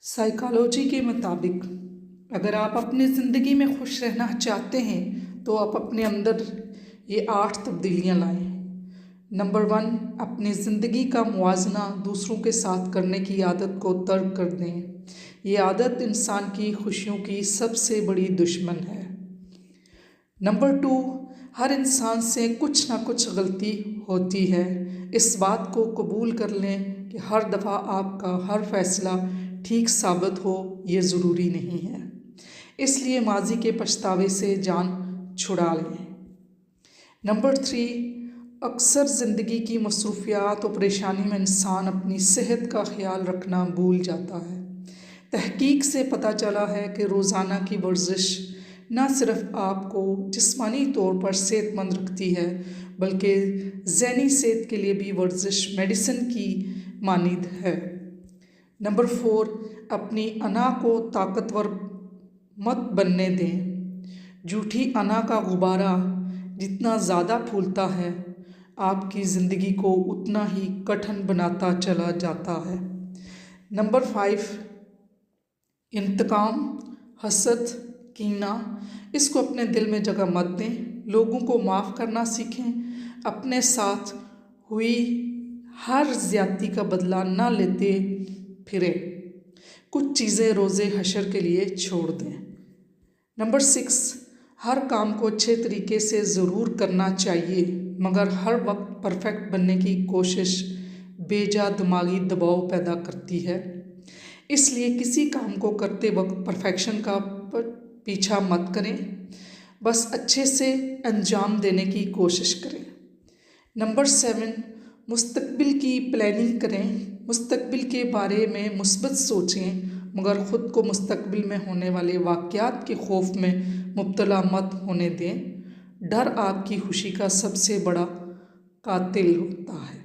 Psychology के मुताबिक अगर आप अपनी ज़िंदगी में खुश रहना चाहते हैं तो आप अपने अंदर ये 8 तब्दीलियां लाएं। नंबर 1, अपनी ज़िंदगी का मुवाजना दूसरों के साथ करने की आदत को तर्क कर दें। ये आदत इंसान की खुशियों की सबसे बड़ी दुश्मन है। नंबर 2, हर इंसान से कुछ ना कुछ गलती होती है। इस बात को कबूल कर लें कि हर दफ़ा आपका हर फैसला ठीक साबित हो ये ज़रूरी नहीं है, इसलिए माजी के पछतावे से जान छुड़ा लें। नंबर 3, अक्सर ज़िंदगी की मसरूफियात और परेशानी में इंसान अपनी सेहत का ख्याल रखना भूल जाता है। तहकीक से पता चला है कि रोज़ाना की वर्जिश न सिर्फ आपको जिस्मानी तौर पर सेहतमंद रखती है बल्कि ज़हनी सेहत के लिए भी वर्जिश मेडिसिन की मानीद है। नंबर 4, अपनी अना को ताकतवर मत बनने दें। झूठी अना का गुब्बारा जितना ज़्यादा फूलता है आपकी ज़िंदगी को उतना ही कठिन बनाता चला जाता है। नंबर 5, इंतकाम, हसद, कीना इसको अपने दिल में जगह मत दें। लोगों को माफ़ करना सीखें। अपने साथ हुई हर ज़्यादती का बदला ना लेते फिरें। कुछ चीज़ें रोज़े हशर के लिए छोड़ दें। नंबर 6, हर काम को अच्छे तरीके से ज़रूर करना चाहिए मगर हर वक्त परफेक्ट बनने की कोशिश बेजा दिमागी दबाव पैदा करती है। इसलिए किसी काम को करते वक्त परफेक्शन का पीछा मत करें, बस अच्छे से अंजाम देने की कोशिश करें। नंबर 7, मुस्तकबिल की प्लानिंग करें। मुस्तकबिल के बारे में मुस्बत सोचें मगर ख़ुद को मुस्तकबिल में होने वाले वाक़यात के खौफ में मुब्तला मत होने दें। डर आपकी खुशी का सबसे बड़ा कातिल होता है।